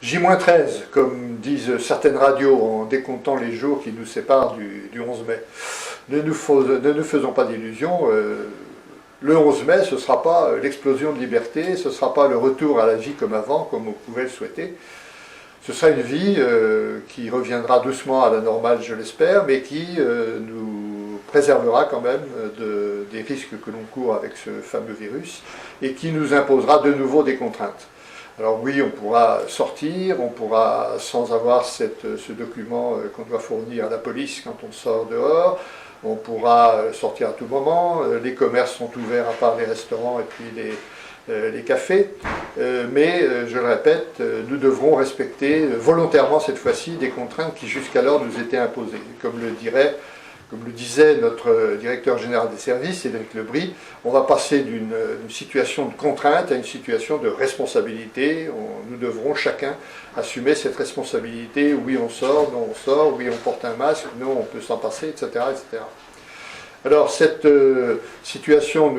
J-13, comme disent certaines radios en décomptant les jours qui nous séparent du 11 mai. Ne nous faisons pas d'illusions, le 11 mai, ce ne sera pas l'explosion de liberté, ce ne sera pas le retour à la vie comme avant, comme on pouvait le souhaiter. Ce sera une vie qui reviendra doucement à la normale, je l'espère, mais qui nous préservera quand même des risques que l'on court avec ce fameux virus et qui nous imposera de nouveau des contraintes. Alors oui, on pourra sortir, on pourra, sans avoir ce document qu'on doit fournir à la police quand on sort dehors, on pourra sortir à tout moment, les commerces sont ouverts à part les restaurants et puis les cafés, mais je le répète, nous devrons respecter volontairement cette fois-ci des contraintes qui jusqu'alors nous étaient imposées. Comme le disait notre directeur général des services, Cédric Lebris, on va passer d'une situation de contrainte à une situation de responsabilité. Nous devrons chacun assumer cette responsabilité. Oui, on sort, non, on sort, oui, on porte un masque, non, on peut s'en passer, etc., etc. Alors, cette situation,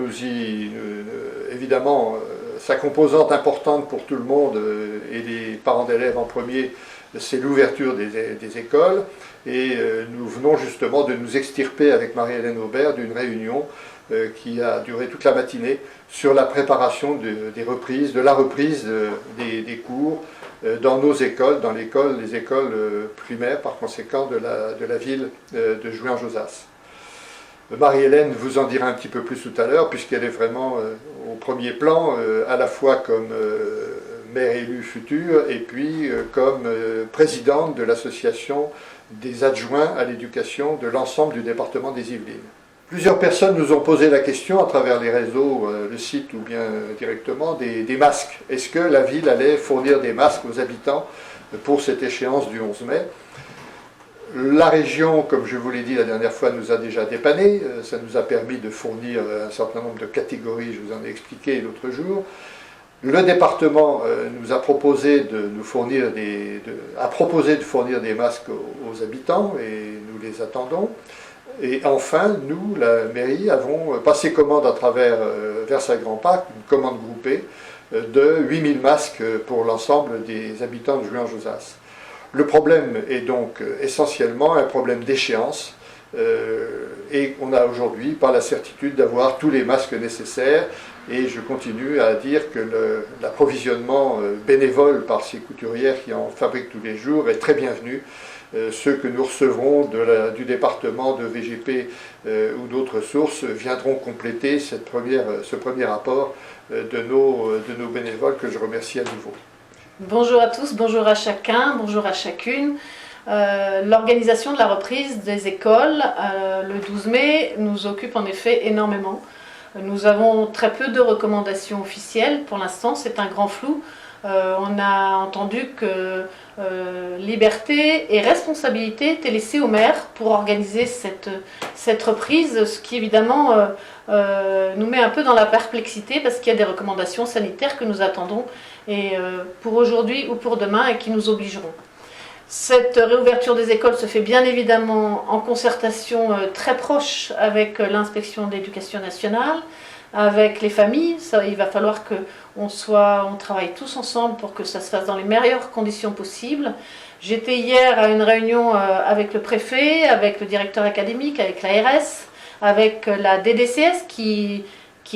évidemment, sa composante importante pour tout le monde, et les parents d'élèves en premier, c'est l'ouverture des écoles. Et nous venons justement de nous extirper avec Marie-Hélène Aubert d'une réunion qui a duré toute la matinée sur la préparation de la reprise des cours dans nos écoles, les écoles primaires par conséquent de la ville de Jouy-en-Josas. Marie-Hélène vous en dira un petit peu plus tout à l'heure, puisqu'elle est vraiment au premier plan, à la fois comme maire élue future, et puis comme présidente de l'association des adjoints à l'éducation de l'ensemble du département des Yvelines. Plusieurs personnes nous ont posé la question, à travers les réseaux, le site ou bien directement, des masques. Est-ce que la ville allait fournir des masques aux habitants pour cette échéance du 11 mai ? La région, comme je vous l'ai dit la dernière fois, nous a déjà dépanné. Ça nous a permis de fournir un certain nombre de catégories, je vous en ai expliqué l'autre jour. Le département nous a proposé de fournir des masques aux habitants et nous les attendons. Et enfin, nous, la mairie, avons passé commande à travers Versailles Grand Parc, une commande groupée de 8000 masques pour l'ensemble des habitants de Jouy-en-Josas. Le problème est donc essentiellement un problème d'échéance et on a aujourd'hui pas la certitude d'avoir tous les masques nécessaires et je continue à dire que l'approvisionnement bénévole par ces couturières qui en fabriquent tous les jours est très bienvenu. Ceux que nous recevrons du département de VGP ou d'autres sources viendront compléter ce premier apport de nos bénévoles que je remercie à nouveau. Bonjour à tous, bonjour à chacun, bonjour à chacune. L'organisation de la reprise des écoles le 12 mai nous occupe en effet énormément. Nous avons très peu de recommandations officielles pour l'instant, c'est un grand flou. On a entendu que liberté et responsabilité étaient laissées aux maires pour organiser cette reprise, ce qui évidemment nous met un peu dans la perplexité parce qu'il y a des recommandations sanitaires que nous attendons et pour aujourd'hui ou pour demain et qui nous obligeront. Cette réouverture des écoles se fait bien évidemment en concertation très proche avec l'inspection de l'éducation nationale, avec les familles. Il va falloir qu'on travaille tous ensemble pour que ça se fasse dans les meilleures conditions possibles. J'étais hier à une réunion avec le préfet, avec le directeur académique, avec l'ARS, avec la DDCS qui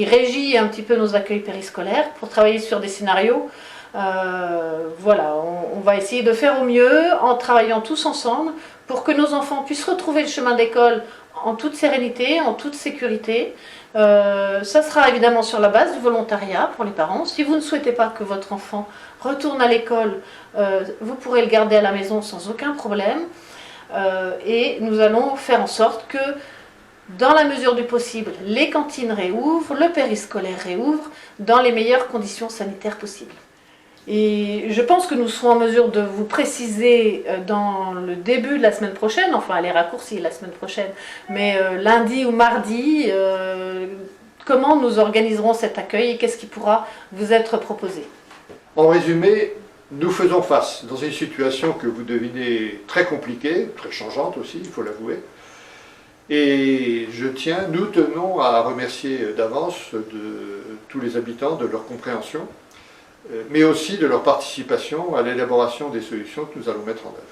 régit un petit peu nos accueils périscolaires pour travailler sur des scénarios. Voilà, on va essayer de faire au mieux en travaillant tous ensemble pour que nos enfants puissent retrouver le chemin d'école en toute sérénité, en toute sécurité. Ça sera évidemment sur la base du volontariat pour les parents. Si vous ne souhaitez pas que votre enfant retourne à l'école, vous pourrez le garder à la maison sans aucun problème. Et nous allons faire en sorte que, dans la mesure du possible, les cantines réouvrent, le périscolaire réouvre, dans les meilleures conditions sanitaires possibles. Et je pense que nous serons en mesure de vous préciser dans le début de la semaine prochaine, enfin elle est raccourcie la semaine prochaine, mais lundi ou mardi, comment nous organiserons cet accueil et qu'est-ce qui pourra vous être proposé. En résumé, nous faisons face dans une situation que vous devinez très compliquée, très changeante aussi, il faut l'avouer. Et nous tenons à remercier d'avance tous les habitants de leur compréhension. mais aussi de leur participation à l'élaboration des solutions que nous allons mettre en œuvre.